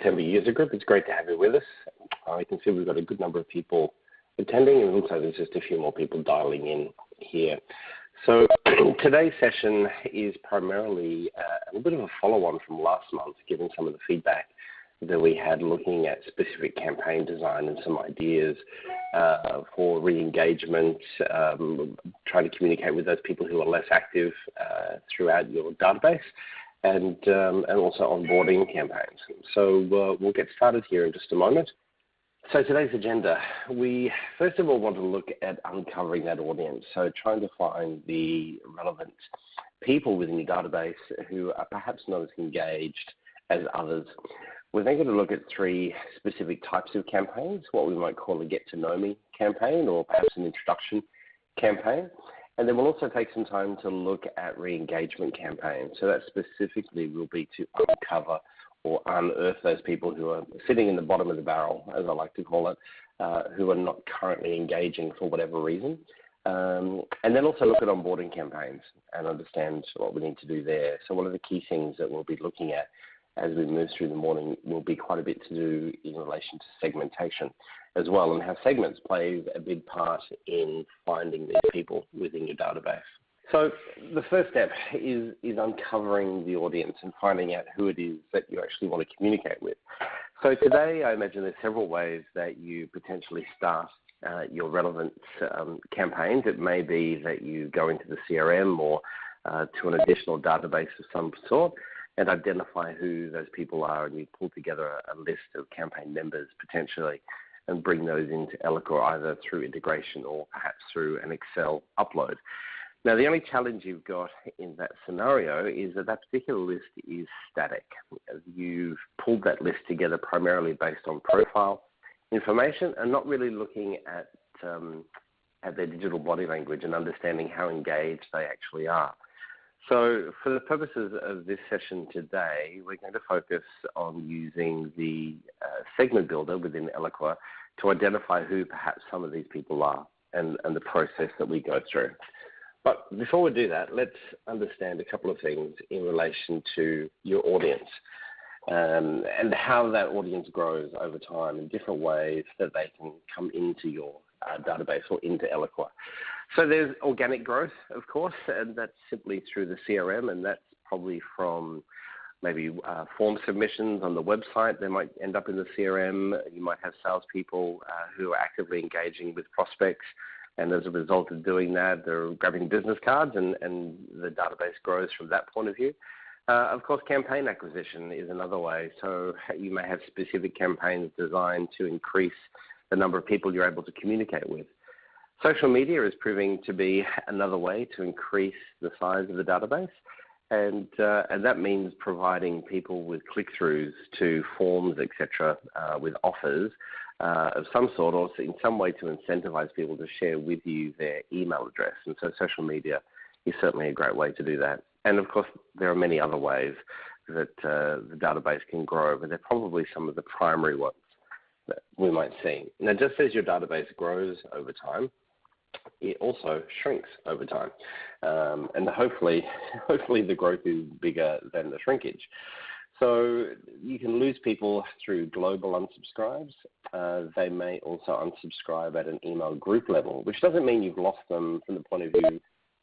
September User Group. It's great to have you with us. I can see we've got a good number of people attending, and it looks like there's just a few more people dialing in here. So today's session is primarily a bit of a follow-on from last month, given some of the feedback that we had looking at specific campaign design and some ideas for re-engagement, trying to communicate with those people who are less active throughout your database, and also onboarding campaigns. So we'll get started here in just a moment. So today's agenda, we first of all want to look at uncovering that audience, so trying to find the relevant people within your database who are perhaps not as engaged as others. We're then going to look at three specific types of campaigns, what we might call a get-to-know-me campaign or perhaps an introduction campaign. And then we'll also take some time to look at re-engagement campaigns. So that specifically will be to uncover or unearth those people who are sitting in the bottom of the barrel, as I like to call it, who are not currently engaging for whatever reason. And then also look at onboarding campaigns and understand what we need to do there. So one of the key things that we'll be looking at as we move through the morning will be quite a bit to do in relation to segmentation as well, and how segments plays a big part in finding these people within your database. So the first step is uncovering the audience and finding out who it is that you actually want to communicate with. So today I imagine there's several ways that you potentially start your relevant campaigns. It may be that you go into the CRM or to an additional database of some sort and identify who those people are, and you pull together a list of campaign members potentially and bring those into Eloqua either through integration or perhaps through an Excel upload. Now, the only challenge you've got in that scenario is that that particular list is static. You've pulled that list together primarily based on profile information and not really looking at their digital body language and understanding how engaged they actually are. So for the purposes of this session today, we're going to focus on using the segment builder within Eloqua to identify who perhaps some of these people are and the process that we go through. But before we do that, let's understand a couple of things in relation to your audience and how that audience grows over time in different ways that they can come into your database or into Eloqua. So there's organic growth, of course, and that's simply through the CRM, and that's probably from maybe form submissions on the website. They might end up in the CRM. You might have salespeople who are actively engaging with prospects, and as a result of doing that, they're grabbing business cards, and the database grows from that point of view. Of course, campaign acquisition is another way. So you may have specific campaigns designed to increase the number of people you're able to communicate with. Social media is proving to be another way to increase the size of the database, and that means providing people with click-throughs to forms, etc., with offers of some sort, or in some way to incentivize people to share with you their email address. And so social media is certainly a great way to do that. And of course, there are many other ways that the database can grow, but they're probably some of the primary ones that we might see. Now, just as your database grows over time, it also shrinks over time. And hopefully the growth is bigger than the shrinkage. So you can lose people through global unsubscribes. They may also unsubscribe at an email group level, which doesn't mean you've lost them from the point of view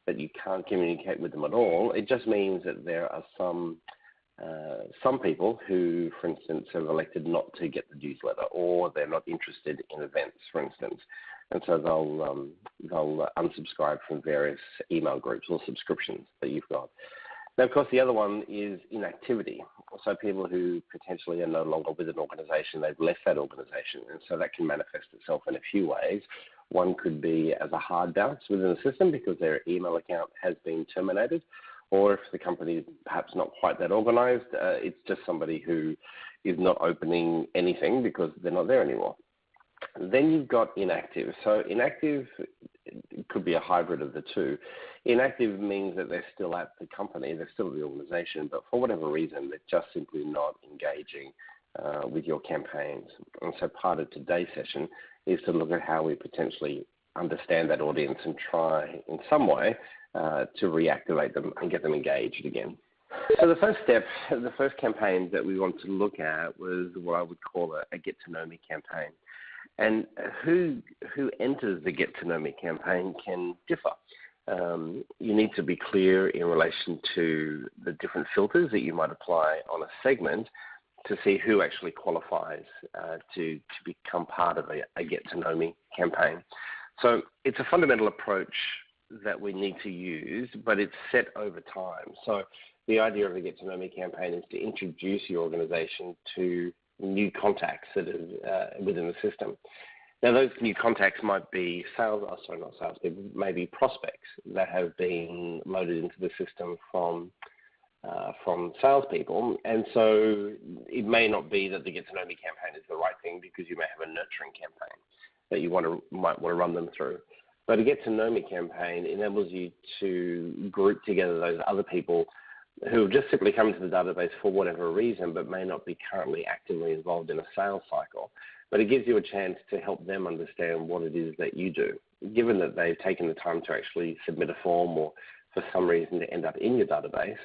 that you can't communicate with them at all. It just means that there are some people who, for instance, have elected not to get the newsletter, or they're not interested in events, for instance. And so they'll unsubscribe from various email groups or subscriptions that you've got. Now, of course, the other one is inactivity. So people who potentially are no longer with an organization, they've left that organization. And so that can manifest itself in a few ways. One could be as a hard bounce within the system because their email account has been terminated. Or if the company is perhaps not quite that organized, it's just somebody who is not opening anything because they're not there anymore. Then you've got inactive. So inactive could be a hybrid of the two. Inactive means that they're still at the company, they're still at the organization, but for whatever reason, they're just simply not engaging with your campaigns. And so part of today's session is to look at how we potentially understand that audience and try in some way to reactivate them and get them engaged again. So the first step, the first campaign that we wanted to look at was what I would call a get to know me campaign. And who enters the get to know me campaign can differ. You need to be clear in relation to the different filters that you might apply on a segment to see who actually qualifies to become part of a get to know me campaign. So it's a fundamental approach that we need to use, but it's set over time. So the idea of a get to know me campaign is to introduce your organization to new contacts that are within the system. Now, those new contacts might be maybe prospects that have been loaded into the system from salespeople. And so it may not be that the get to know me campaign is the right thing, because you may have a nurturing campaign that you might want to run them through. But a get to know me campaign enables you to group together those other people who have just simply come into the database for whatever reason, but may not be currently actively involved in a sales cycle. But it gives you a chance to help them understand what it is that you do. Given that they've taken the time to actually submit a form, or for some reason to end up in your database,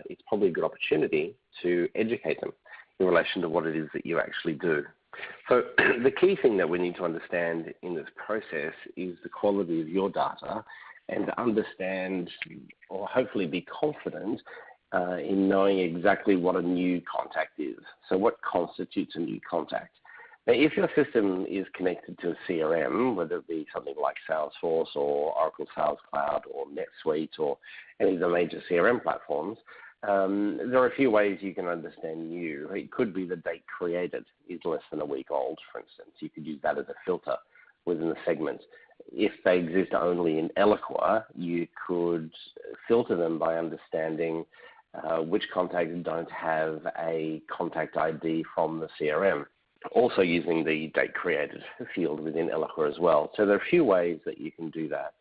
it's probably a good opportunity to educate them in relation to what it is that you actually do. So the key thing that we need to understand in this process is the quality of your data, and to understand, or hopefully be confident in knowing exactly what a new contact is. So what constitutes a new contact? Now, if your system is connected to a CRM, whether it be something like Salesforce or Oracle Sales Cloud or NetSuite or any of the major CRM platforms, there are a few ways you can understand new. It could be the date created is less than a week old, for instance. You could use that as a filter within the segment. If they exist only in Eloqua, you could filter them by understanding which contacts don't have a contact ID from the CRM. Also using the date created field within Eloqua as well. So there are a few ways that you can do that.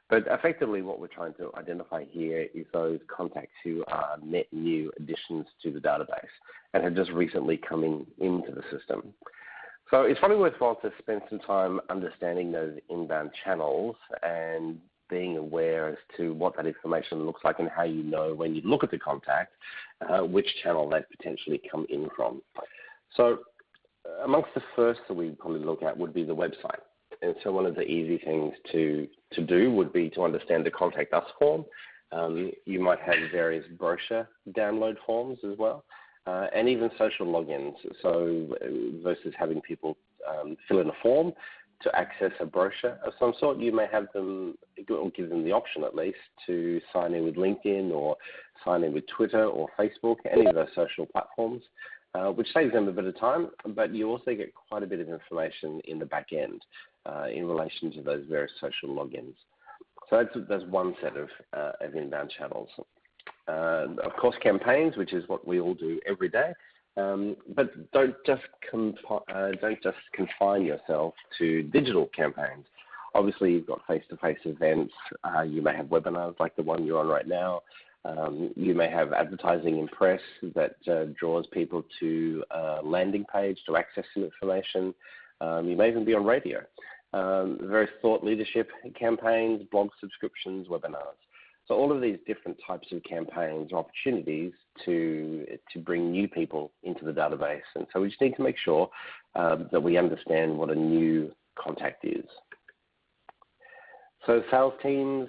But effectively what we're trying to identify here is those contacts who are net new additions to the database and have just recently come into the system. So it's probably worthwhile to spend some time understanding those inbound channels and being aware as to what that information looks like, and how you know when you look at the contact, which channel they've potentially come in from. So amongst the first that we probably look at would be the website. And so one of the easy things to do would be to understand the Contact Us form. You might have various brochure download forms as well, and even social logins. So versus having people fill in a form to access a brochure of some sort, you may have them, or give them the option at least, to sign in with LinkedIn or sign in with Twitter or Facebook, any of those social platforms, which saves them a bit of time, but you also get quite a bit of information in the back end in relation to those various social logins. So that's one set of inbound channels. Of course, campaigns, which is what we all do every day, but don't just confine yourself to digital campaigns. Obviously, you've got face-to-face events. You may have webinars like the one you're on right now. You may have advertising in press that draws people to a landing page to access some information. You may even be on radio. Various thought leadership campaigns, blog subscriptions, webinars. So all of these different types of campaigns are opportunities to bring new people into the database. And so we just need to make sure that we understand what a new contact is. So sales teams,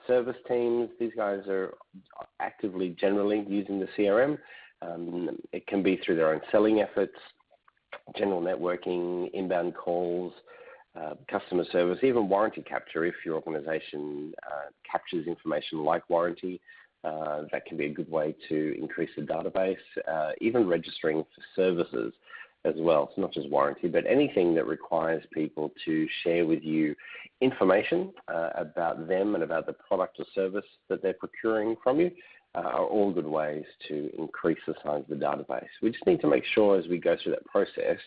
service teams, these guys are actively generally using the CRM. It can be through their own selling efforts, general networking, inbound calls, customer service, even warranty capture. If your organization captures information like warranty, that can be a good way to increase the database. Even registering for services as well. It's not just warranty, but anything that requires people to share with you information about them and about the product or service that they're procuring from you are all good ways to increase the size of the database. We just need to make sure as we go through that process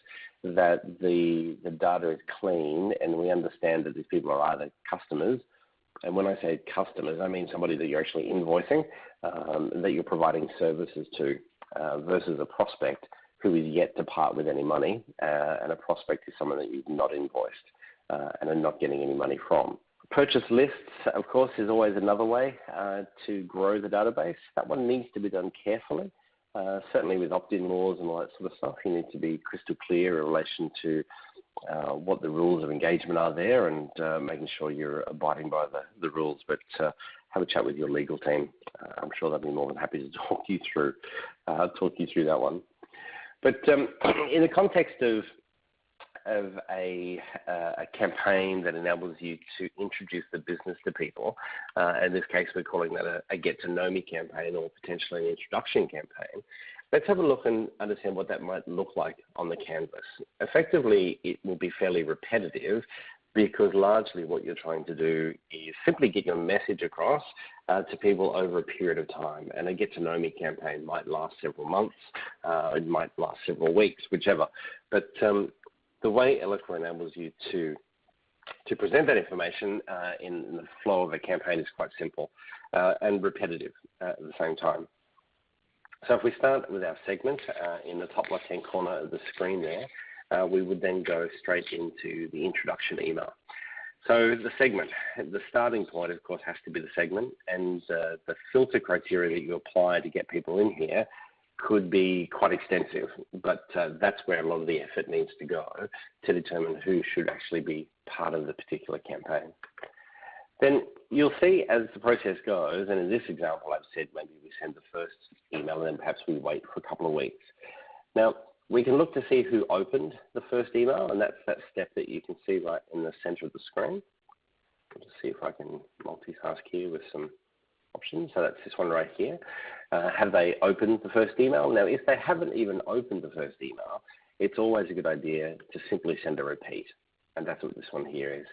that the data is clean, and we understand that these people are either customers, and when I say customers, I mean somebody that you're actually invoicing, that you're providing services to, versus a prospect who is yet to part with any money, and a prospect is someone that you've not invoiced and are not getting any money from. Purchase lists, of course, is always another way to grow the database. That one needs to be done carefully. Certainly with opt-in laws and all that sort of stuff, you need to be crystal clear in relation to what the rules of engagement are there, and making sure you're abiding by the rules. But have a chat with your legal team. I'm sure they'll be more than happy to talk you through that one. But in the context of a campaign that enables you to introduce the business to people, in this case we're calling that a get to know me campaign, or potentially an introduction campaign. Let's have a look and understand what that might look like on the canvas. Effectively, it will be fairly repetitive, because largely what you're trying to do is simply get your message across to people over a period of time. And a get to know me campaign might last several months, it might last several weeks, whichever. But the way Eloqua enables you to present that information in the flow of a campaign is quite simple and repetitive at the same time. So if we start with our segment in the top left-hand corner of the screen there, we would then go straight into the introduction email. So the segment, the starting point, of course, has to be the segment, and the filter criteria that you apply to get people in here could be quite extensive, but that's where a lot of the effort needs to go to determine who should actually be part of the particular campaign. Then you'll see as the process goes, and in this example I've said maybe we send the first email and then perhaps we wait for a couple of weeks. Now, we can look to see who opened the first email, and that's that step that you can see right in the center of the screen. I'll just see if I can multitask here with some options. So that's this one right here. Have they opened the first email? Now, if they haven't even opened the first email, it's always a good idea to simply send a repeat. And that's what this one here is.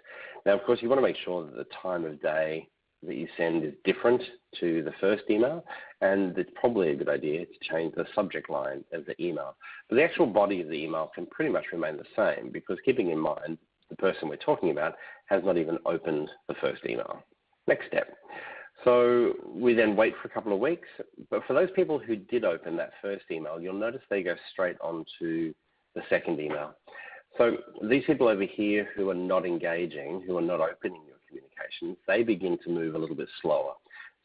Now, of course, you want to make sure that the time of day that you send is different to the first email, and it's probably a good idea to change the subject line of the email. But the actual body of the email can pretty much remain the same, because keeping in mind the person we're talking about has not even opened the first email. Next step. So we then wait for a couple of weeks, but for those people who did open that first email, you'll notice they go straight on to the second email. So these people over here who are not engaging, who are not opening your communications, they begin to move a little bit slower.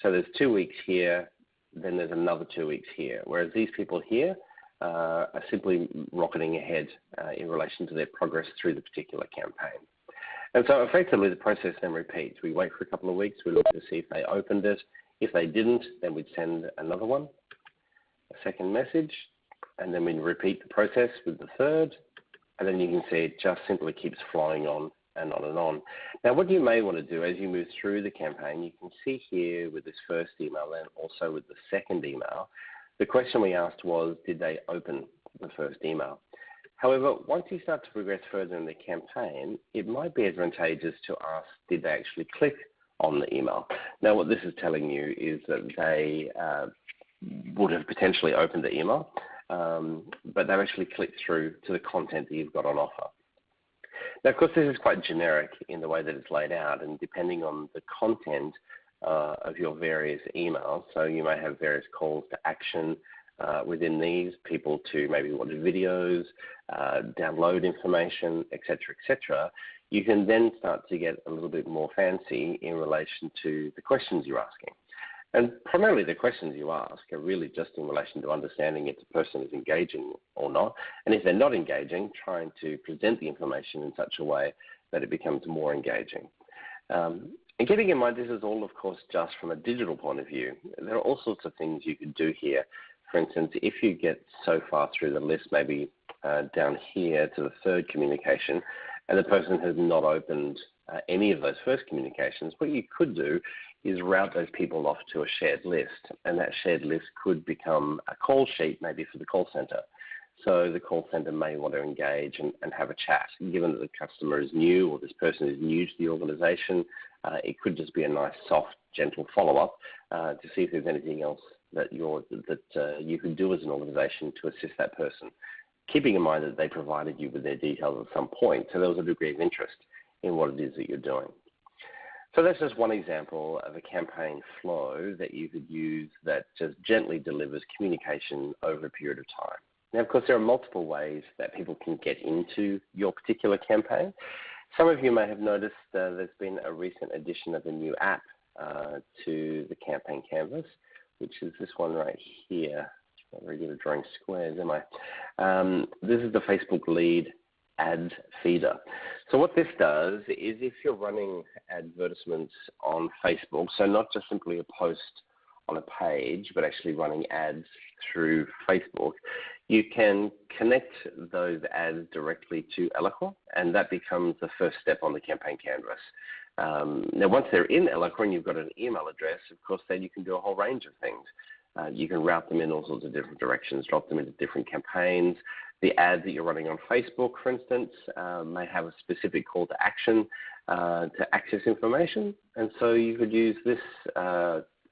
So there's 2 weeks here, then there's another 2 weeks here, whereas these people here are simply rocketing ahead in relation to their progress through the particular campaign. And so effectively the process then repeats. We wait for a couple of weeks, we look to see if they opened it. If they didn't, then we'd send another one, a second message, and then we'd repeat the process with the third, and then you can see it just simply keeps flowing on and on and on. Now, what you may want to do as you move through the campaign, you can see here with this first email and also with the second email, the question we asked was, did they open the first email? However, once you start to progress further in the campaign, it might be advantageous to ask, did they actually click on the email? Now, what this is telling you is that they would have potentially opened the email, but they've actually clicked through to the content that you've got on offer. Now, of course, this is quite generic in the way that it's laid out, and depending on the content of your various emails, so you may have various calls to action within these, people to maybe watch videos, download information, etc., you can then start to get a little bit more fancy in relation to the questions you're asking. And primarily the questions you ask are really just in relation to understanding if the person is engaging or not. And if they're not engaging, trying to present the information in such a way that it becomes more engaging. And keeping in mind, this is all, of course, just from a digital point of view. There are all sorts of things you could do here. For instance, if you get so far through the list, maybe down here to the third communication, and the person has not opened any of those first communications, what you could do is route those people off to a shared list, and that shared list could become a call sheet maybe for the call center. So the call center may want to engage and have a chat. Given that the customer is new or this person is new to the organization, it could just be a nice, soft, gentle follow-up to see if there's anything else that you can do as an organization to assist that person, keeping in mind that they provided you with their details at some point, so there was a degree of interest in what it is that you're doing. So that's just one example of a campaign flow that you could use that just gently delivers communication over a period of time. Now, of course, there are multiple ways that people can get into your particular campaign. Some of you may have noticed there's been a recent addition of a new app to the campaign canvas, which is this one right here. I'm not very good at drawing squares, am I? This is the Facebook lead ads feeder. So what this does is if you're running advertisements on Facebook, so not just simply a post on a page, but actually running ads through Facebook, you can connect those ads directly to Eloqua, and that becomes the first step on the campaign canvas. Now, once they're in Eloqua and you've got an email address, of course, then you can do a whole range of things. You can route them in all sorts of different directions, drop them into different campaigns. The ad that you're running on Facebook, for instance, may have a specific call to action to access information, and so you could use this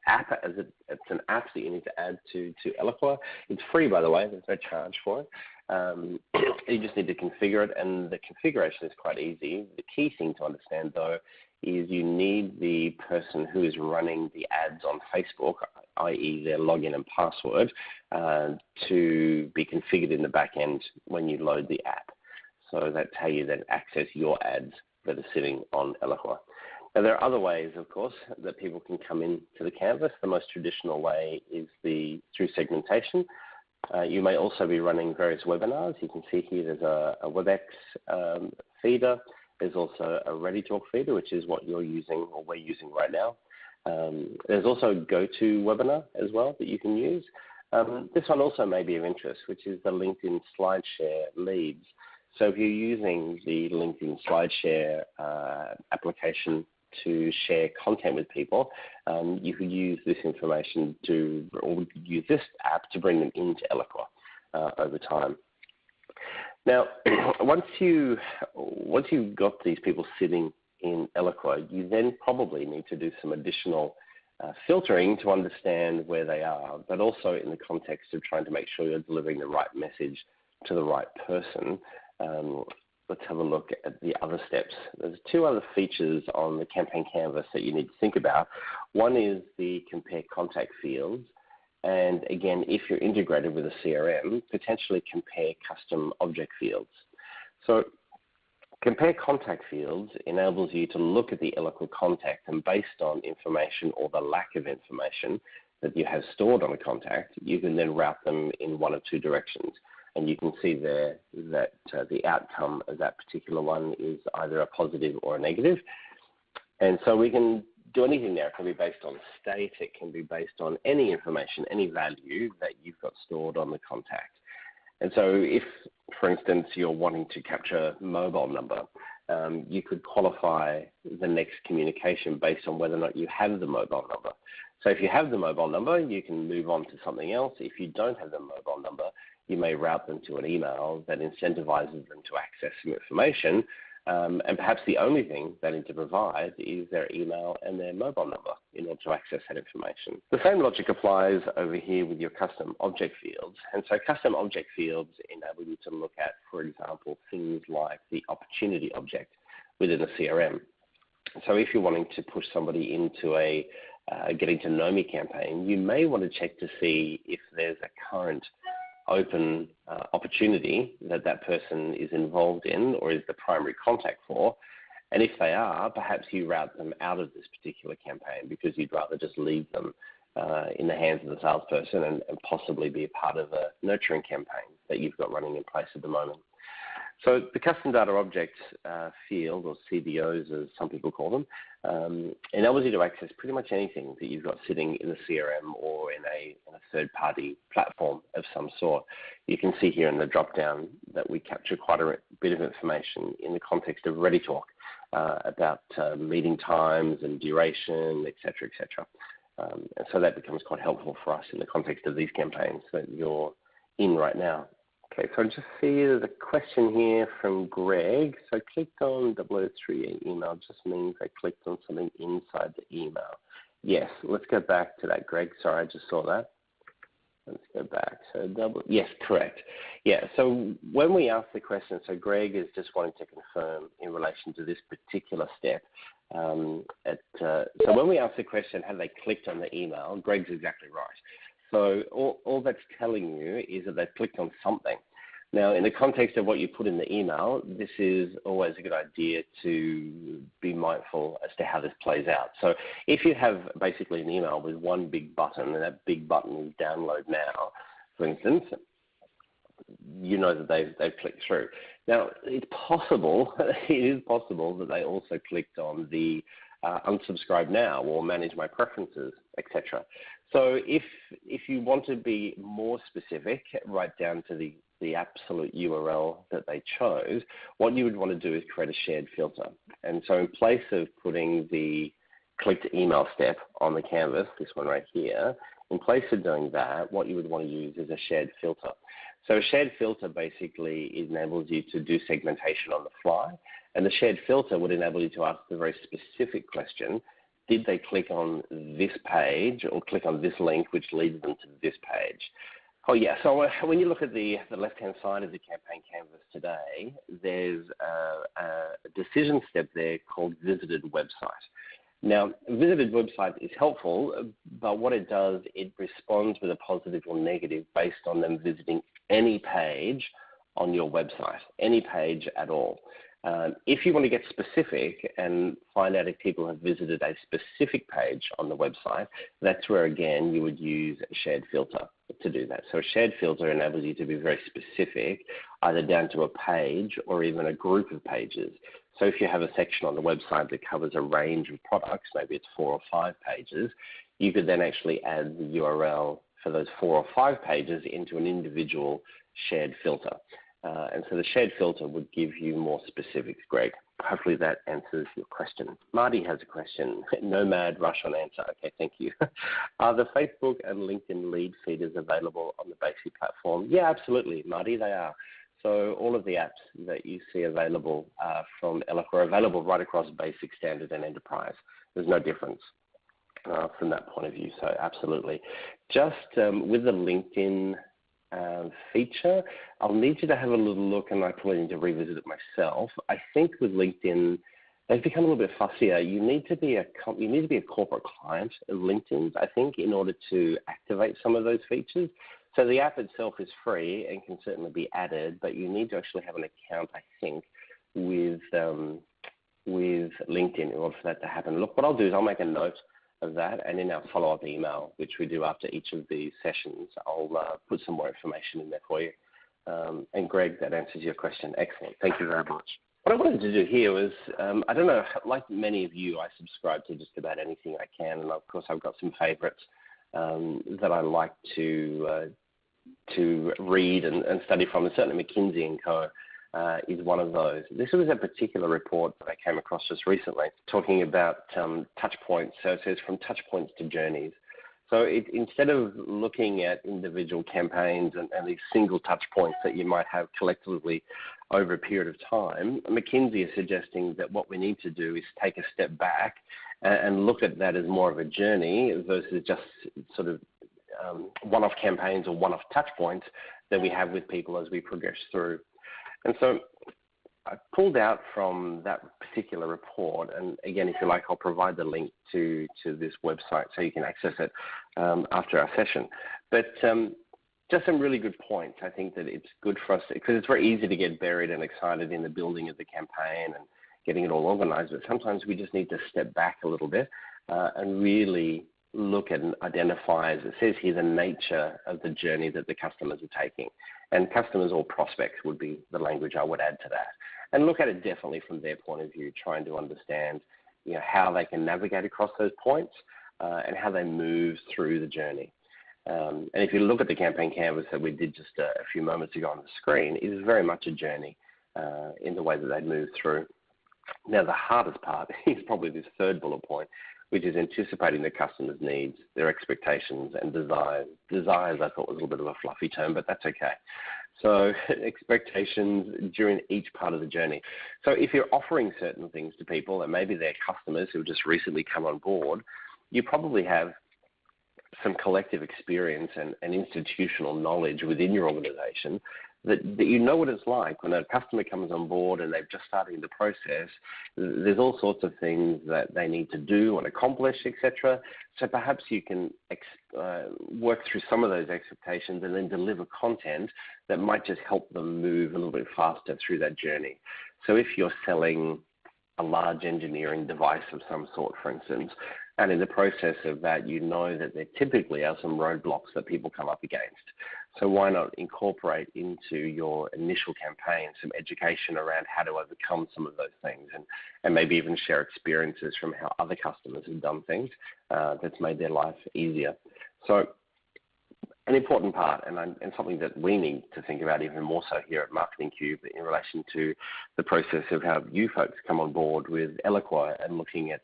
app as it's an app that you need to add to Eloqua. It's free, by the way. There's no charge for it. You just need to configure it, and the configuration is quite easy. The key thing to understand, though, is you need the person who is running the ads on Facebook, i.e. their login and password, to be configured in the back end when you load the app. So that's how you then access your ads that are sitting on Eloqua. Now, there are other ways, of course, that people can come into the canvas. The most traditional way is through segmentation. You may also be running various webinars. You can see here there's a WebEx feeder. There's also a ReadyTalk feeder, which is what you're using or we're using right now. There's also GoToWebinar as well that you can use. This one also may be of interest, which is the LinkedIn SlideShare leads. So if you're using the LinkedIn SlideShare application to share content with people, you could use this information or use this app to bring them into Eloqua over time. Now, once you've got these people sitting in Eloqua, you then probably need to do some additional filtering to understand where they are, but also in the context of trying to make sure you're delivering the right message to the right person. Let's have a look at the other steps. There's two other features on the campaign canvas that you need to think about. One is the compare contact fields. And again, if you're integrated with a CRM, potentially compare custom object fields. So compare contact fields enables you to look at the Eloqua contact, and based on information or the lack of information that you have stored on a contact, you can then route them in one of two directions. And you can see there that the outcome of that particular one is either a positive or a negative. And so we can do anything there. It can be based on state. It can be based on any information, any value that you've got stored on the contact. And so if, for instance, you're wanting to capture a mobile number, you could qualify the next communication based on whether or not you have the mobile number. So if you have the mobile number, you can move on to something else. If you don't have the mobile number, you may route them to an email that incentivizes them to access some information. And perhaps the only thing they need to provide is their email and their mobile number in order to access that information. The same logic applies over here with your custom object fields. And so custom object fields enable you to look at, for example, things like the opportunity object within a CRM. So if you're wanting to push somebody into a getting to know me campaign, you may want to check to see if there's a current open opportunity that person is involved in or is the primary contact for. And if they are, perhaps you route them out of this particular campaign because you'd rather just leave them in the hands of the salesperson and possibly be a part of a nurturing campaign that you've got running in place at the moment. So the custom data object field, or CDOs as some people call them, enables you to access pretty much anything that you've got sitting in the CRM or in a third-party platform of some sort. You can see here in the drop-down that we capture quite a bit of information in the context of ReadyTalk about meeting times and duration, et cetera, et cetera. And so that becomes quite helpful for us in the context of these campaigns that you're in right now. Okay, so I just see there's a question here from Greg. So I clicked on 0038 email just means I clicked on something inside the email. Yes, let's go back to that, Greg. Sorry, I just saw that. Let's go back. So yes, correct. Yeah, so when we ask the question, so Greg is just wanting to confirm in relation to this particular step. So when we ask the question, have they clicked on the email, Greg's exactly right. So all that's telling you is that they've clicked on something. Now, in the context of what you put in the email, this is always a good idea to be mindful as to how this plays out. So if you have basically an email with one big button, and that big button is download now, for instance, you know that they've clicked through. Now, it's possible, it is possible that they also clicked on the unsubscribe now or manage my preferences, etc. So if you want to be more specific, right down to the absolute URL that they chose, what you would want to do is create a shared filter. And so in place of putting the click to email step on the canvas, this one right here, in place of doing that, what you would want to use is a shared filter. So a shared filter basically enables you to do segmentation on the fly, and the shared filter would enable you to ask the very specific question, did they click on this page or click on this link which leads them to this page? Oh yeah, so when you look at the left-hand side of the campaign canvas today, there's a decision step there called visited website. Now, visited website is helpful, but what it does, it responds with a positive or negative based on them visiting any page on your website, any page at all. If you want to get specific and find out if people have visited a specific page on the website, that's where, again, you would use a shared filter to do that. So a shared filter enables you to be very specific, either down to a page or even a group of pages. So if you have a section on the website that covers a range of products, maybe it's 4 or 5 pages, you could then actually add the URL for those 4 or 5 pages into an individual shared filter. And so the shared filter would give you more specifics, Greg. Hopefully that answers your question. Marty has a question. No mad rush on answer. Okay, thank you. Are the Facebook and LinkedIn lead feeders available on the Basic platform? Yeah, absolutely, Marty, they are. So all of the apps that you see available from Eloqua are available right across Basic, Standard, and Enterprise. There's no difference from that point of view, so absolutely. Just with the LinkedIn feature, I'll need you to have a little look, and I probably need to revisit it myself. I think with LinkedIn, they've become a little bit fussier. You need to be a corporate client of LinkedIn's, I think, in order to activate some of those features. So the app itself is free and can certainly be added, but you need to actually have an account, I think, with LinkedIn in order for that to happen. Look, what I'll do is I'll make a note of that, and in our follow-up email, which we do after each of these sessions, I'll put some more information in there for you. And Greg, that answers your question. Excellent. Thank you very much. What I wanted to do here was, I don't know, like many of you, I subscribe to just about anything I can, and of course I've got some favorites that I like to read and study from, and certainly McKinsey & Co. Is one of those. This was a particular report that I came across just recently talking about touch points. So it says from touch points to journeys. So instead of looking at individual campaigns and these single touch points that you might have collectively over a period of time, McKinsey is suggesting that what we need to do is take a step back and look at that as more of a journey versus just sort of one-off campaigns or one-off touch points that we have with people as we progress through. And so I pulled out from that particular report, and again, if you like, I'll provide the link to this website so you can access it after our session. But just some really good points. I think that it's good for us, because it's very easy to get buried and excited in the building of the campaign and getting it all organized, but sometimes we just need to step back a little bit and really look at and identify, as it says here, the nature of the journey that the customers are taking. And customers or prospects would be the language I would add to that. And look at it definitely from their point of view, trying to understand how they can navigate across those points and how they move through the journey. And if you look at the campaign canvas that we did just a few moments ago on the screen, it is very much a journey in the way that they move through. Now, the hardest part is probably this third bullet point, which is anticipating the customer's needs, their expectations, and desires. Desires, I thought, was a little bit of a fluffy term, but that's okay. So expectations during each part of the journey. So if you're offering certain things to people, and maybe they're customers who have just recently come on board, you probably have some collective experience and institutional knowledge within your organization that you know what it's like when a customer comes on board and they've just started the process. There's all sorts of things that they need to do and accomplish, etc. So perhaps you can work through some of those expectations and then deliver content that might just help them move a little bit faster through that journey. So if you're selling a large engineering device of some sort, for instance, and in the process of that, you know that there typically are some roadblocks that people come up against. So why not incorporate into your initial campaign some education around how to overcome some of those things, and maybe even share experiences from how other customers have done things that's made their life easier. So an important part, and something that we need to think about even more so here at Marketing Cube in relation to the process of how you folks come on board with Eloqua and looking at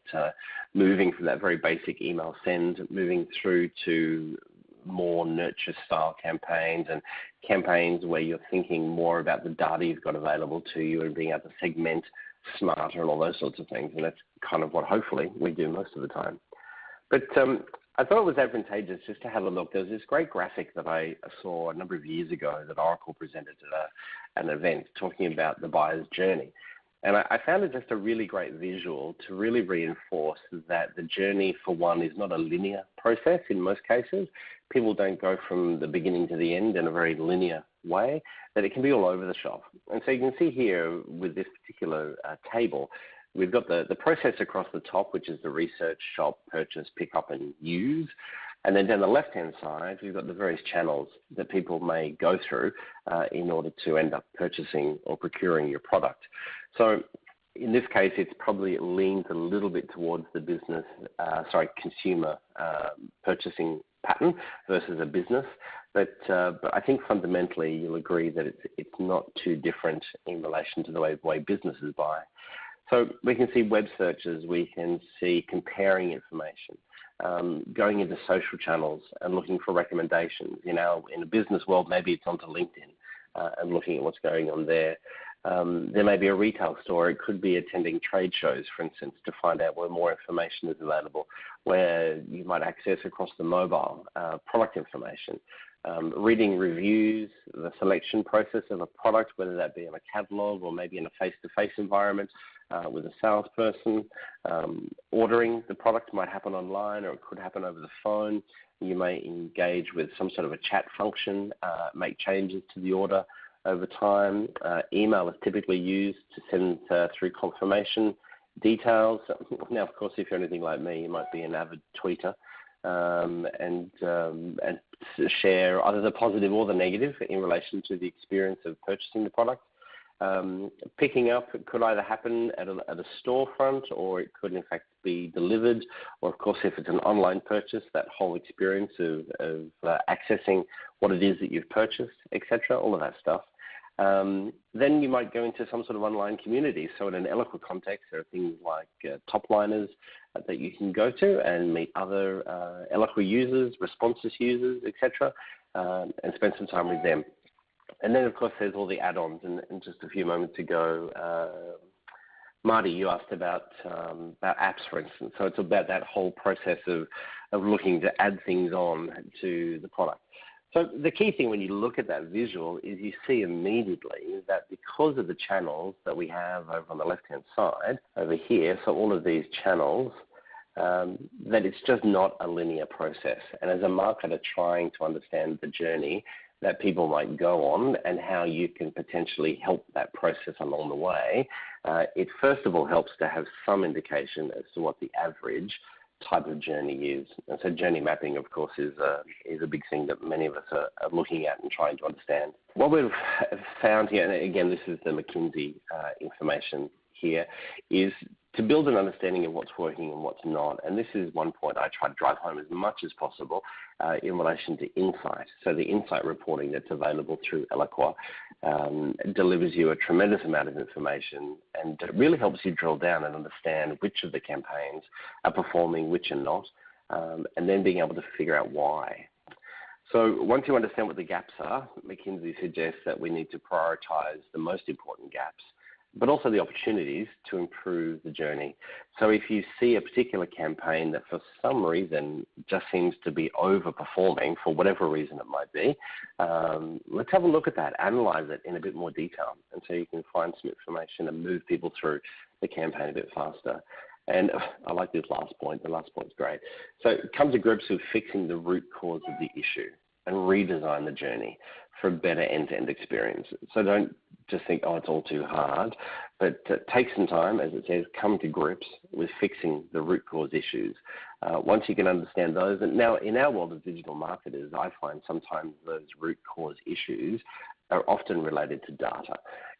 moving from that very basic email send, moving through to more nurture-style campaigns and campaigns where you're thinking more about the data you've got available to you and being able to segment smarter and all those sorts of things. And that's kind of what hopefully we do most of the time. But I thought it was advantageous just to have a look. There's this great graphic that I saw a number of years ago that Oracle presented at an event talking about the buyer's journey. And I found it just a really great visual to really reinforce that the journey, for one, is not a linear process in most cases. People don't go from the beginning to the end in a very linear way, that it can be all over the shop. And so you can see here with this particular table, we've got the process across the top, which is the research, shop, purchase, pick up, and use. And then down the left-hand side, we've got the various channels that people may go through in order to end up purchasing or procuring your product. So in this case, it leans a little bit towards the consumer purchasing pattern versus a business. But I think fundamentally you'll agree that it's not too different in relation to the way businesses buy. So we can see web searches, we can see comparing information, going into social channels and looking for recommendations. In a business world, maybe it's onto LinkedIn and looking at what's going on there. There may be a retail store. It could be attending trade shows, for instance, to find out where more information is available, where you might access across the mobile product information. Reading reviews, the selection process of a product, whether that be in a catalog or maybe in a face-to-face environment with a salesperson. Ordering the product might happen online, or it could happen over the phone. You may engage with some sort of a chat function, make changes to the order over time. Email is typically used to send through confirmation details. Now, of course, if you're anything like me, you might be an avid tweeter. And share either the positive or the negative in relation to the experience of purchasing the product. Picking up could either happen at a storefront, or it could in fact be delivered, or of course if it's an online purchase, that whole experience of accessing what it is that you've purchased, etc., all of that stuff. Then you might go into some sort of online community. So in an Eloqua context, there are things like top-liners that you can go to and meet other Eloqua users, responses users, etc., and spend some time with them. And then, of course, there's all the add-ons. And just a few moments ago, Marty, you asked about apps, for instance. So it's about that whole process of looking to add things on to the product. So the key thing when you look at that visual is you see immediately that because of the channels that we have over on the left-hand side over here, so all of these channels, that it's just not a linear process. And as a marketer trying to understand the journey that people might go on and how you can potentially help that process along the way, it first of all helps to have some indication as to what the average type of journey is. And so journey mapping, of course, is a big thing that many of us are looking at and trying to understand. What we've found here, and again, this is the McKinsey information here, is to build an understanding of what's working and what's not. And this is one point I try to drive home as much as possible in relation to insight. So the insight reporting that's available through Eloqua delivers you a tremendous amount of information, and it really helps you drill down and understand which of the campaigns are performing, which are not, and then being able to figure out why. So once you understand what the gaps are, McKinsey suggests that we need to prioritize the most important gaps but also the opportunities to improve the journey. So if you see a particular campaign that for some reason just seems to be overperforming, for whatever reason it might be, let's have a look at that, analyze it in a bit more detail, and so you can find some information and move people through the campaign a bit faster. And I like this last point. The last point's great. So come to grips with fixing the root cause of the issue and redesign the journey for a better end-to-end experience. So don't just think, oh, it's all too hard, but take some time, as it says, come to grips with fixing the root cause issues. Once you can understand those, and now in our world of digital marketers, I find sometimes those root cause issues are often related to data.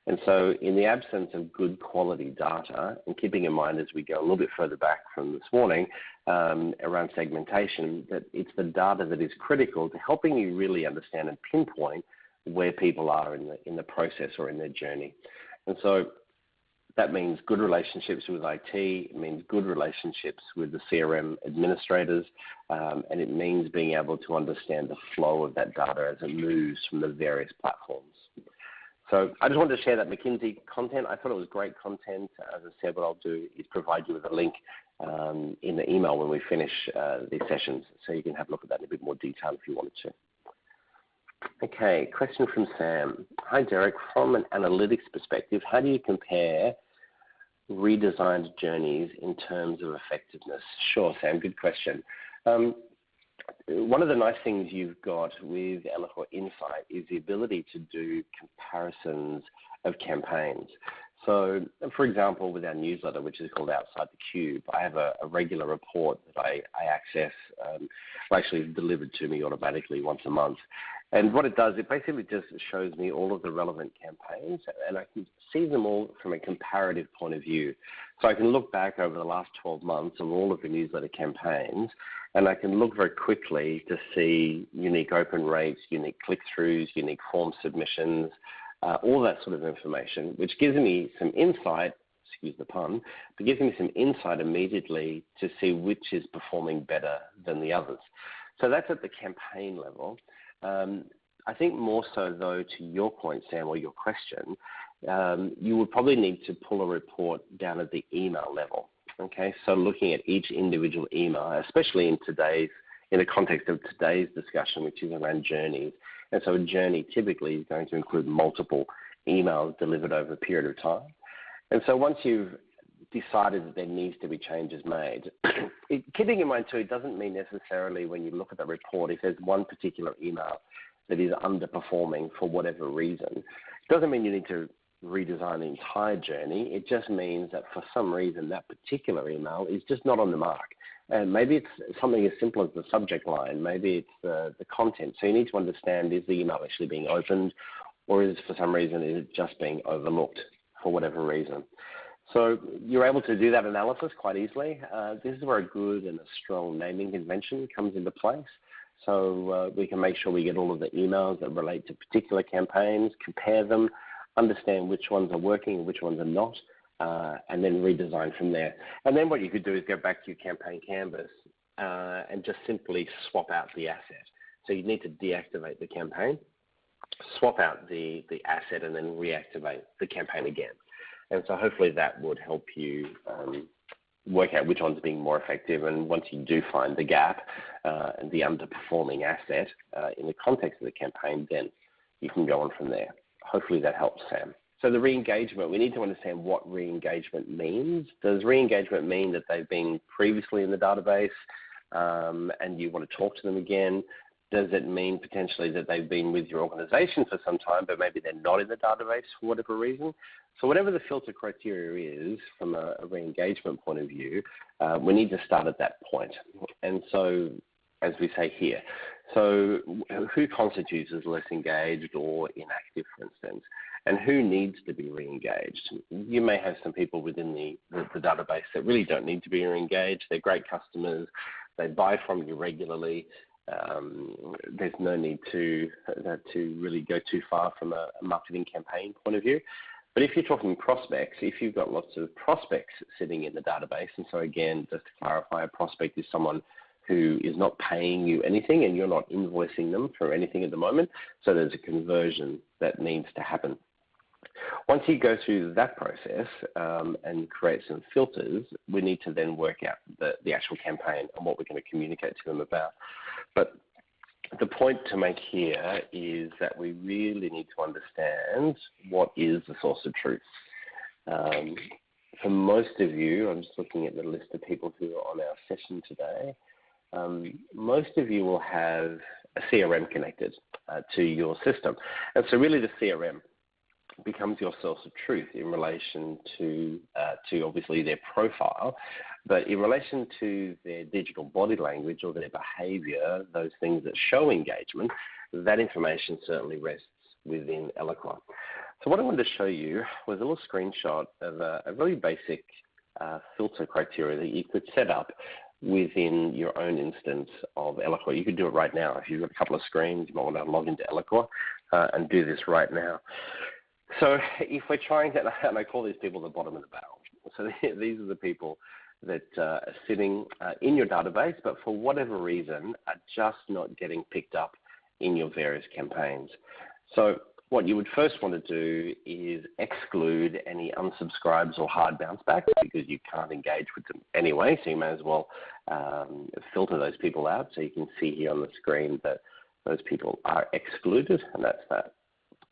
And so in the absence of good quality data, and keeping in mind as we go a little bit further back from this morning around segmentation, that it's the data that is critical to helping you really understand and pinpoint where people are in the process or in their journey. And so that means good relationships with IT, it means good relationships with the CRM administrators, and it means being able to understand the flow of that data as it moves from the various platforms. So I just wanted to share that McKinsey content. I thought it was great content. As I said, what I'll do is provide you with a link in the email when we finish these sessions, so you can have a look at that in a bit more detail if you wanted to. Okay, question from Sam. Hi, Derek. From an analytics perspective, how do you compare redesigned journeys in terms of effectiveness? Sure, Sam, good question. One of the nice things you've got with Eloqua Insight is the ability to do comparisons of campaigns. So, for example, with our newsletter, which is called Outside the Cube, I have a regular report that I access, actually delivered to me automatically once a month. And what it does, it basically just shows me all of the relevant campaigns, and I can see them all from a comparative point of view. So I can look back over the last 12 months of all of the newsletter campaigns, and I can look very quickly to see unique open rates, unique click-throughs, unique form submissions, all that sort of information, which gives me some insight, excuse the pun, but gives me some insight immediately to see which is performing better than the others. So that's at the campaign level. I think more so, though, to your point, Sam, or your question, you would probably need to pull a report down at the email level. Okay, so looking at each individual email, especially in the context of today's discussion, which is around journeys. And so a journey typically is going to include multiple emails delivered over a period of time. And so once you've decided that there needs to be changes made, keeping in mind too, it doesn't mean necessarily when you look at the report, if there's one particular email that is underperforming for whatever reason, it doesn't mean you need to redesign the entire journey. It just means that for some reason that particular email is just not on the mark. And maybe it's something as simple as the subject line. Maybe it's the content. So you need to understand, is the email actually being opened, or is for some reason is it just being overlooked for whatever reason? So you're able to do that analysis quite easily. This is where a good and a strong naming convention comes into place. So we can make sure we get all of the emails that relate to particular campaigns, compare them, understand which ones are working and which ones are not, and then redesign from there. And then what you could do is go back to your campaign canvas and just simply swap out the asset. So you need to deactivate the campaign, swap out the asset, and then reactivate the campaign again. And so hopefully that would help you work out which ones are being more effective. And once you do find the gap and the underperforming asset in the context of the campaign, then you can go on from there. Hopefully that helps, Sam. So the re-engagement, we need to understand what re-engagement means. Does re-engagement mean that they've been previously in the database and you want to talk to them again? Does it mean potentially that they've been with your organization for some time, but maybe they're not in the database for whatever reason? So whatever the filter criteria is from a re-engagement point of view, we need to start at that point. And so, as we say here, so who constitutes as less engaged or inactive, for instance, and who needs to be re-engaged? You may have some people within the database that really don't need to be re-engaged. They're great customers. They buy from you regularly. There's no need to really go too far from a marketing campaign point of view. But if you're talking prospects, if you've got lots of prospects sitting in the database, and so again, just to clarify, a prospect is someone who is not paying you anything and you're not invoicing them for anything at the moment, so there's a conversion that needs to happen. Once you go through that process and create some filters, we need to then work out the actual campaign and what we're going to communicate to them about. But the point to make here is that we really need to understand what is the source of truth. For most of you, I'm just looking at the list of people who are on our session today, most of you will have a CRM connected to your system. And so really the CRM becomes your source of truth in relation to obviously their profile, but in relation to their digital body language or their behavior, those things that show engagement, that information certainly rests within Eloqua. So what I wanted to show you was a little screenshot of a really basic filter criteria that you could set up within your own instance of Eloqua. You could do it right now. If you've got a couple of screens, you might want to log into Eloqua and do this right now. So if we're trying to, and I call these people the bottom of the barrel. So these are the people that are sitting in your database, but for whatever reason are just not getting picked up in your various campaigns. So what you would first want to do is exclude any unsubscribes or hard bounce backs because you can't engage with them anyway, so you may as well filter those people out. So you can see here on the screen that those people are excluded, and that's that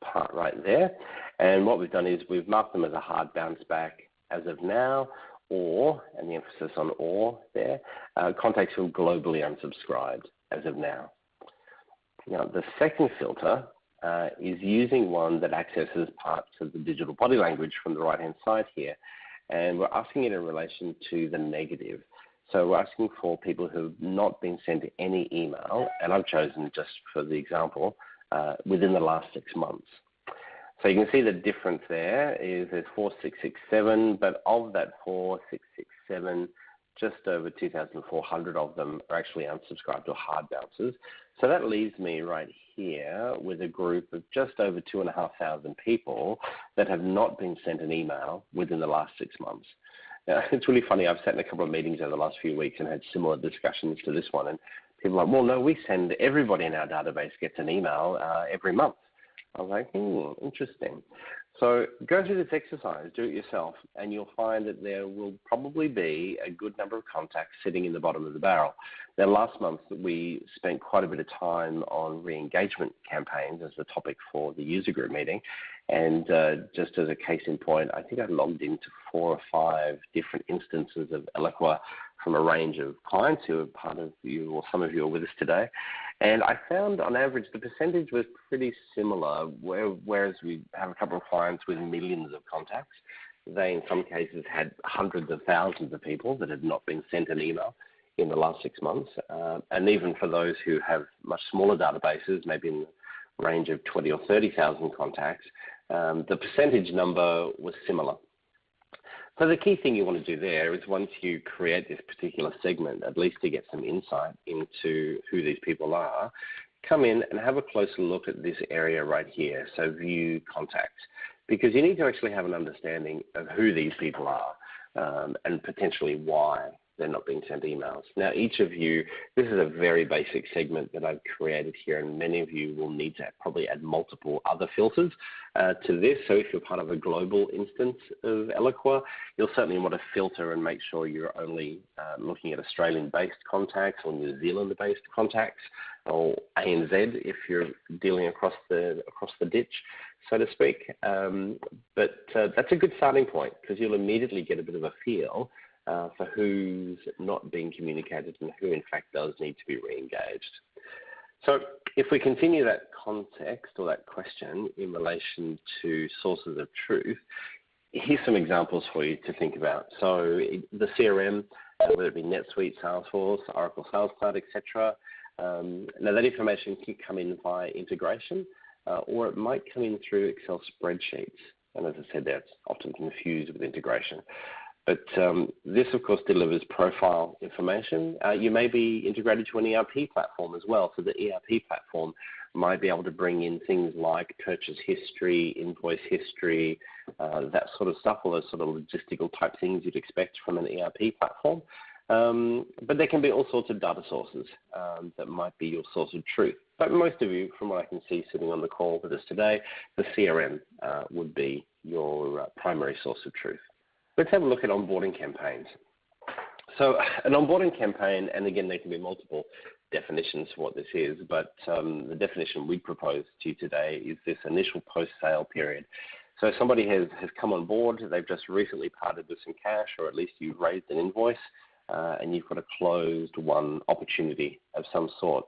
part right there. And what we've done is we've marked them as a hard bounce back as of now, or, and the emphasis on or there, contacts who are globally unsubscribed as of now. Now, the second filter is using one that accesses parts of the digital body language from the right-hand side here, and we're asking it in relation to the negative. So we're asking for people who have not been sent any email, and I've chosen just for the example, within the last 6 months. So you can see the difference there is there's 4,667, but of that 4,667, just over 2,400 of them are actually unsubscribed or hard bounces. So that leaves me right here with a group of just over 2,500 people that have not been sent an email within the last 6 months. Now, it's really funny. I've sat in a couple of meetings over the last few weeks and had similar discussions to this one, and people are like, well, no, we send everybody in our database gets an email every month. I was like, interesting. So go through this exercise, do it yourself, and you'll find that there will probably be a good number of contacts sitting in the bottom of the barrel. Now, last month we spent quite a bit of time on re-engagement campaigns as the topic for the user group meeting. And just as a case in point, I think I logged into 4 or 5 different instances of Eloqua from a range of clients who are part of you, or some of you are with us today. And I found on average the percentage was pretty similar, whereas we have a couple of clients with millions of contacts. They in some cases had hundreds of thousands of people that had not been sent an email in the last 6 months. And even for those who have much smaller databases, maybe in the range of 20 or 30,000 contacts, the percentage number was similar. So the key thing you want to do there is once you create this particular segment, at least to get some insight into who these people are, come in and have a closer look at this area right here, so view contacts, because you need to actually have an understanding of who these people are and potentially why they're not being sent emails. Now, each of you, this is a very basic segment that I've created here, and many of you will need to probably add multiple other filters to this. So if you're part of a global instance of Eloqua, you'll certainly want to filter and make sure you're only looking at Australian-based contacts or New Zealand-based contacts, or ANZ if you're dealing across the ditch, so to speak. But that's a good starting point, because you'll immediately get a bit of a feel for who's not being communicated and who in fact does need to be re-engaged. So if we continue that context or that question in relation to sources of truth, here's some examples for you to think about. So the CRM, whether it be NetSuite, Salesforce, Oracle Sales Cloud, etc. Now that information can come in via integration, or it might come in through Excel spreadsheets. And as I said, that's often confused with integration. But this, of course, delivers profile information. You may be integrated to an ERP platform as well. So the ERP platform might be able to bring in things like purchase history, invoice history, that sort of stuff, all those sort of logistical type things you'd expect from an ERP platform. But there can be all sorts of data sources that might be your source of truth. But most of you, from what I can see sitting on the call with us today, the CRM would be your primary source of truth. Let's have a look at onboarding campaigns. So an onboarding campaign, and again, there can be multiple definitions for what this is, but the definition we propose to you today is this initial post-sale period. So somebody has come on board, they've just recently parted with some cash, or at least you've raised an invoice, and you've got a closed won opportunity of some sort,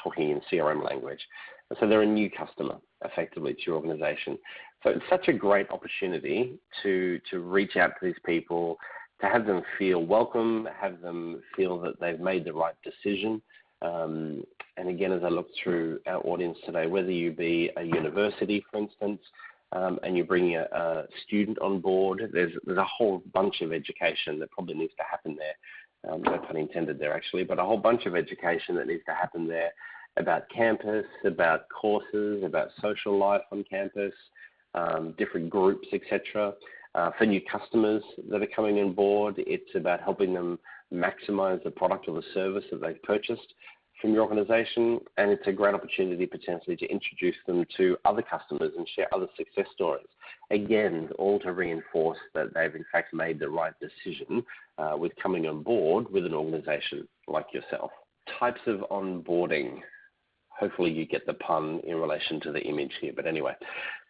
talking in CRM language. And so they're a new customer, effectively, to your organization. So it's such a great opportunity to reach out to these people, to have them feel welcome, have them feel that they've made the right decision. And again, as I look through our audience today, whether you be a university, for instance, and you're bringing a student on board, there's a whole bunch of education that probably needs to happen there. No pun intended there, actually, but a whole bunch of education that needs to happen there about campus, about courses, about social life on campus, different groups, etc. For new customers that are coming on board, it's about helping them maximize the product or the service that they've purchased from your organization, and it's a great opportunity potentially to introduce them to other customers and share other success stories. Again, all to reinforce that they've in fact made the right decision with coming on board with an organization like yourself. Types of onboarding. Hopefully you get the pun in relation to the image here, but anyway.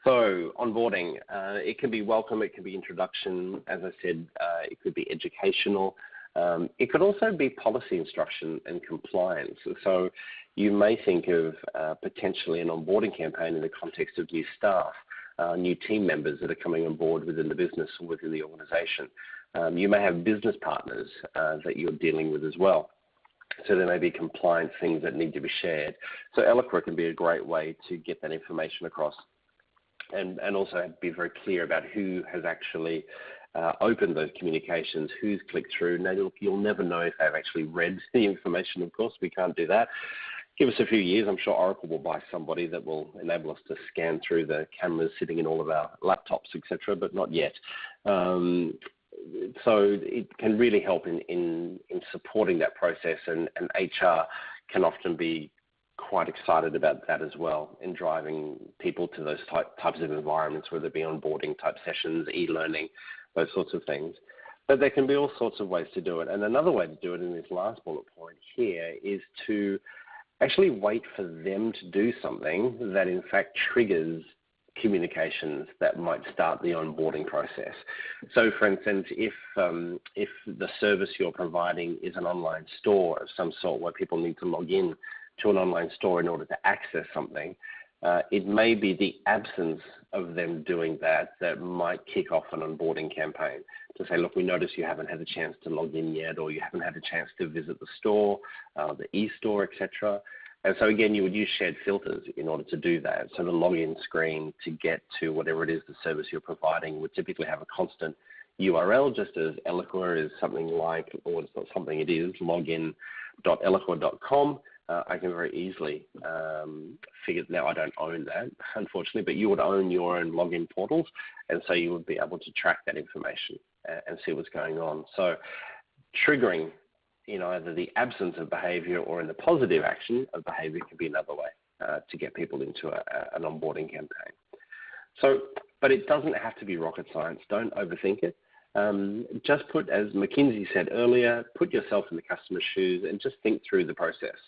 So onboarding, it can be welcome, it can be introduction, as I said, it could be educational. It could also be policy instruction and compliance. So you may think of potentially an onboarding campaign in the context of new staff, new team members that are coming on board within the business or within the organization. You may have business partners that you're dealing with as well. So there may be compliance things that need to be shared. So Eloqua can be a great way to get that information across and also be very clear about who has actually opened those communications, who's clicked through. Now, you'll never know if they've actually read the information, of course. We can't do that. Give us a few years. I'm sure Oracle will buy somebody that will enable us to scan through the cameras sitting in all of our laptops, etc., but not yet. So it can really help in supporting that process, and HR can often be quite excited about that as well, in driving people to those types of environments, whether it be onboarding type sessions, e-learning, those sorts of things. But there can be all sorts of ways to do it. And another way to do it in this last bullet point here is to actually wait for them to do something that in fact triggers communications that might start the onboarding process. So for instance, if the service you're providing is an online store of some sort where people need to log in to an online store in order to access something, it may be the absence of them doing that might kick off an onboarding campaign to say, look, we notice you haven't had a chance to log in yet, or you haven't had a chance to visit the store, the e-store, etc. And so again, you would use shared filters in order to do that. So the login screen to get to whatever it is the service you're providing would typically have a constant URL, just as Eloqua is something like, or it's not something, it is, login.eloqua.com. I can very easily figure, now I don't own that, unfortunately, but you would own your own login portals, and so you would be able to track that information and see what's going on. So triggering in either the absence of behavior or in the positive action of behavior can be another way to get people into an onboarding campaign. So, but it doesn't have to be rocket science. Don't overthink it. Just put, as McKinsey said earlier, put yourself in the customer's shoes and just think through the process.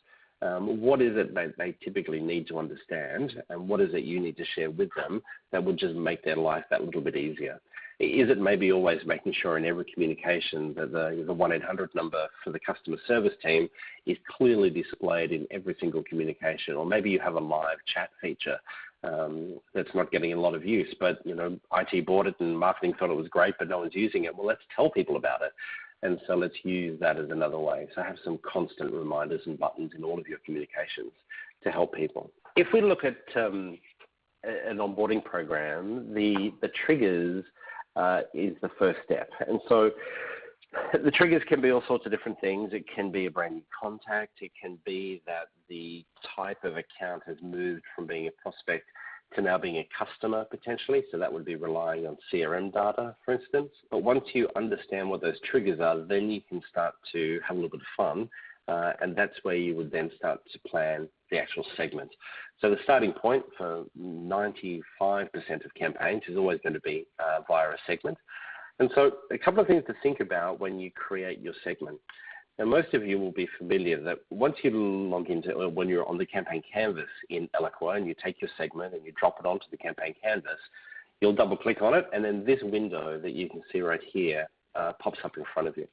What is it that they typically need to understand, and what is it you need to share with them that would just make their life that little bit easier? Is it maybe always making sure in every communication that the 1-800 number for the customer service team is clearly displayed in every single communication? Or maybe you have a live chat feature that's not getting a lot of use, but IT bought it and marketing thought it was great, but no one's using it. Well, let's tell people about it. And so let's use that as another way. So have some constant reminders and buttons in all of your communications to help people. If we look at an onboarding program, the triggers is the first step. And so the triggers can be all sorts of different things. It can be a brand new contact. It can be that the type of account has moved from being a prospect to now being a customer potentially. So that would be relying on CRM data, for instance. But once you understand what those triggers are, then you can start to have a little bit of fun. And that's where you would then start to plan the actual segment. So the starting point for 95% of campaigns is always going to be via a segment. And so a couple of things to think about when you create your segment. Now, most of you will be familiar that once you log into, or when you're on the campaign canvas in Eloqua and you take your segment and you drop it onto the campaign canvas, you'll double click on it, and then this window that you can see right here pops up in front of you.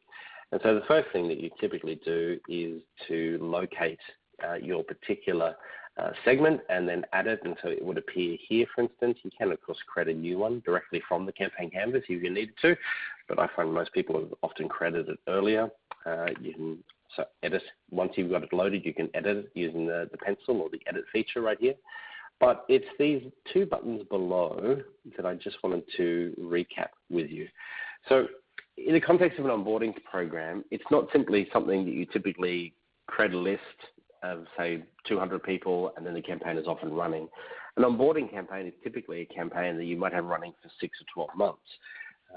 And so the first thing that you typically do is to locate your particular segment and then add it, and so it would appear here, for instance. You can, of course, create a new one directly from the campaign canvas if you needed to, but I find most people have often created it earlier. You can edit. Once you've got it loaded, you can edit it using the pencil or the edit feature right here. But it's these two buttons below that I just wanted to recap with you. So in the context of an onboarding program, it's not simply something that you typically create a list of, say, 200 people, and then the campaign is off and running. An onboarding campaign is typically a campaign that you might have running for 6 or 12 months.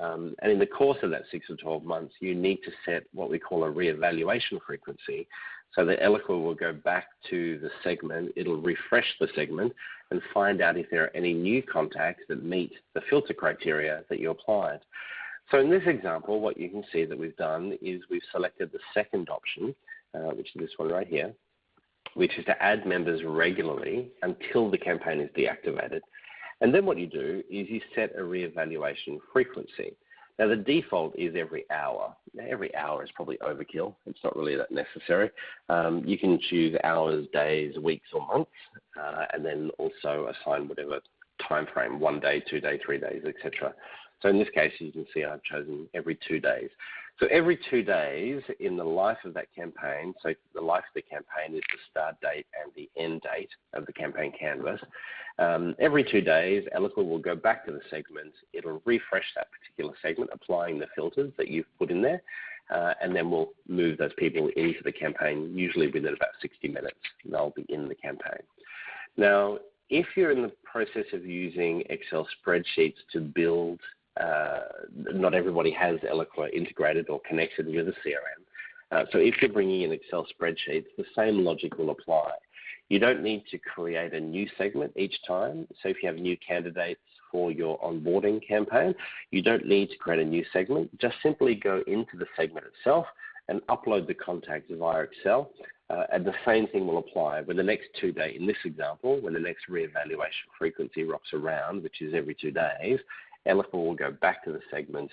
And in the course of that 6 or 12 months, you need to set what we call a reevaluation frequency, so that Eloqua will go back to the segment, it'll refresh the segment, and find out if there are any new contacts that meet the filter criteria that you applied. So in this example, what you can see that we've done is we've selected the second option, which is this one right here, which is to add members regularly until the campaign is deactivated. And then what you do is you set a reevaluation frequency. Now, the default is every hour. Now, every hour is probably overkill. It's not really that necessary. You can choose hours, days, weeks, or months, and then also assign whatever time frame, 1 day, 2 days, 3 days, etc. So in this case, you can see I've chosen every 2 days. So every 2 days in the life of that campaign, so the life of the campaign is the start date and the end date of the campaign canvas. Every 2 days, Eloqua will go back to the segment. It'll refresh that particular segment, applying the filters that you've put in there, and then we'll move those people into the campaign, usually within about 60 minutes. They'll be in the campaign. Now, if you're in the process of using Excel spreadsheets to build, not everybody has Eloqua integrated or connected with a CRM. So if you're bringing in Excel spreadsheets, the same logic will apply. You don't need to create a new segment each time. So if you have new candidates for your onboarding campaign, you don't need to create a new segment. Just simply go into the segment itself and upload the contacts via Excel. And the same thing will apply when the next 2 days, in this example, when the next reevaluation frequency rocks around, which is every 2 days, Eloqua will go back to the segment.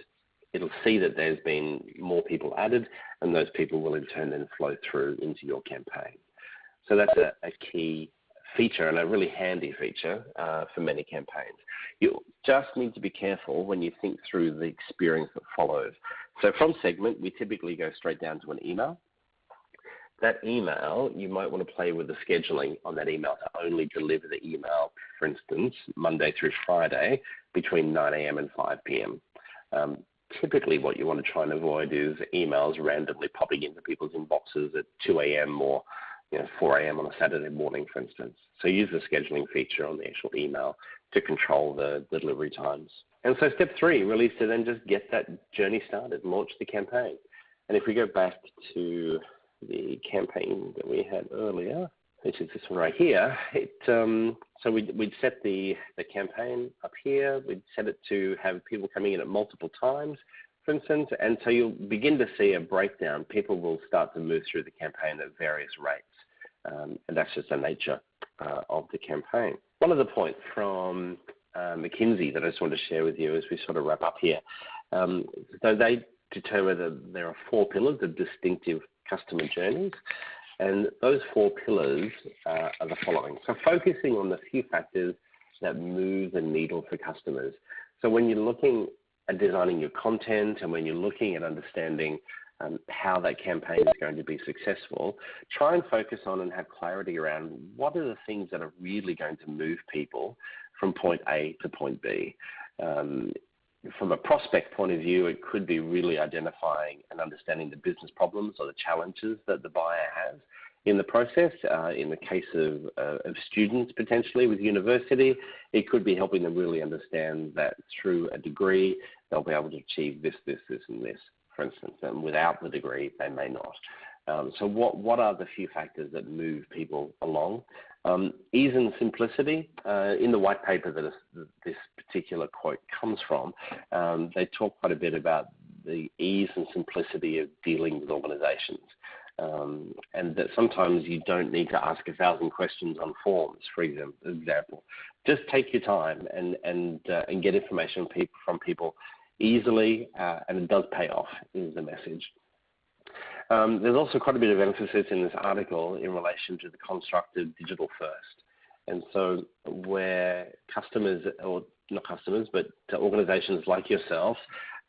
It'll see that there's been more people added, and those people will in turn then flow through into your campaign. So that's a key feature and a really handy feature for many campaigns. You just need to be careful when you think through the experience that follows. So from segment, we typically go straight down to an email. That email, you might want to play with the scheduling on that email to only deliver the email, for instance, Monday through Friday between 9 a.m. and 5 p.m. Typically what you want to try and avoid is emails randomly popping into people's inboxes at 2 a.m. or 4 a.m. on a Saturday morning, for instance. So use the scheduling feature on the actual email to control the delivery times. And so step 3 really is to then just get that journey started, launch the campaign. And if we go back to the campaign that we had earlier, which is this one right here, so we'd set the campaign up here. We'd set it to have people coming in at multiple times, for instance, and so you'll begin to see a breakdown. People will start to move through the campaign at various rates, and that's just the nature of the campaign. One other point from McKinsey that I just want to share with you as we sort of wrap up here. So they determine that there are 4 pillars of distinctive customer journeys, and those 4 pillars are the following. So focusing on the few factors that move the needle for customers. So when you're looking at designing your content and when you're looking at understanding how that campaign is going to be successful, try and focus on and have clarity around what are the things that are really going to move people from point A to point B. From a prospect point of view, it could be really identifying and understanding the business problems or the challenges that the buyer has in the process. In the case of students potentially with university, it could be helping them really understand that through a degree, they'll be able to achieve this, this, this, and this, for instance. And without the degree, they may not. So what are the few factors that move people along? Ease and simplicity. In the white paper that this particular quote comes from, they talk quite a bit about the ease and simplicity of dealing with organizations. And that sometimes you don't need to ask 1,000 questions on forms, for example. Just take your time and get information from people easily, and it does pay off, is the message. There's also quite a bit of emphasis in this article in relation to the construct of digital first. And so where customers, or not customers, but organizations like yourself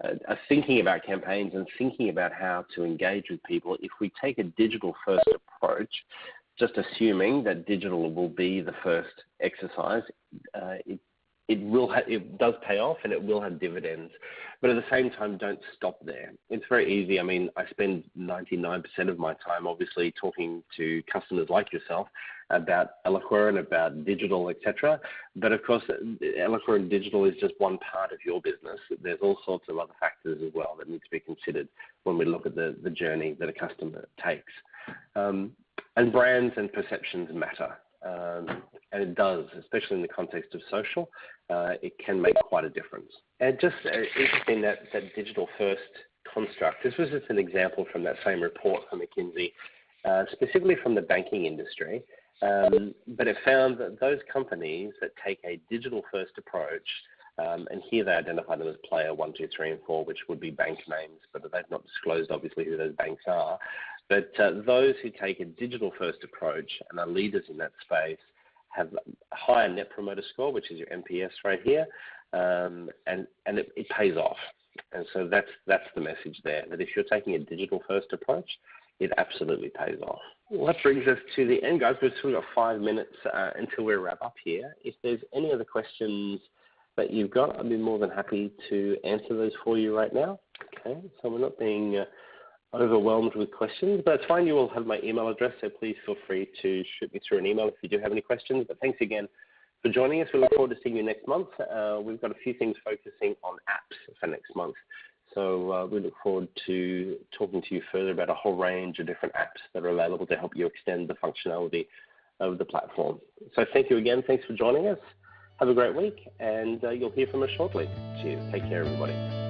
are thinking about campaigns and thinking about how to engage with people, if we take a digital first approach, just assuming that digital will be the first exercise, it does pay off and it will have dividends. But at the same time, don't stop there. It's very easy. I mean, I spend 99% of my time obviously talking to customers like yourself about Eloqua and about digital, etc. But of course, Eloqua and digital is just one part of your business. There's all sorts of other factors as well that need to be considered when we look at the journey that a customer takes. And brands and perceptions matter. And it does, especially in the context of social, it can make quite a difference. And just interesting that digital first construct, this was just an example from that same report from McKinsey, specifically from the banking industry, but it found that those companies that take a digital first approach, and here they identify them as player 1, 2, 3, and 4, which would be bank names, but they've not disclosed obviously who those banks are. But those who take a digital first approach and are leaders in that space have a higher net promoter score, which is your NPS right here, and it pays off. And so that's the message there, that if you're taking a digital first approach, it absolutely pays off. Well, that brings us to the end, guys. We've still got 5 minutes until we wrap up here. If there's any other questions that you've got, I'd be more than happy to answer those for you right now. Okay, so we're not being overwhelmed with questions, but it's fine. You will have my email address, so please feel free to shoot me through an email if you do have any questions. But thanks again for joining us. We look forward to seeing you next month. We've got a few things focusing on apps for next month. So we look forward to talking to you further about a whole range of different apps that are available to help you extend the functionality of the platform. So thank you again. Thanks for joining us. Have a great week, and you'll hear from us shortly. Cheers. Take care, everybody.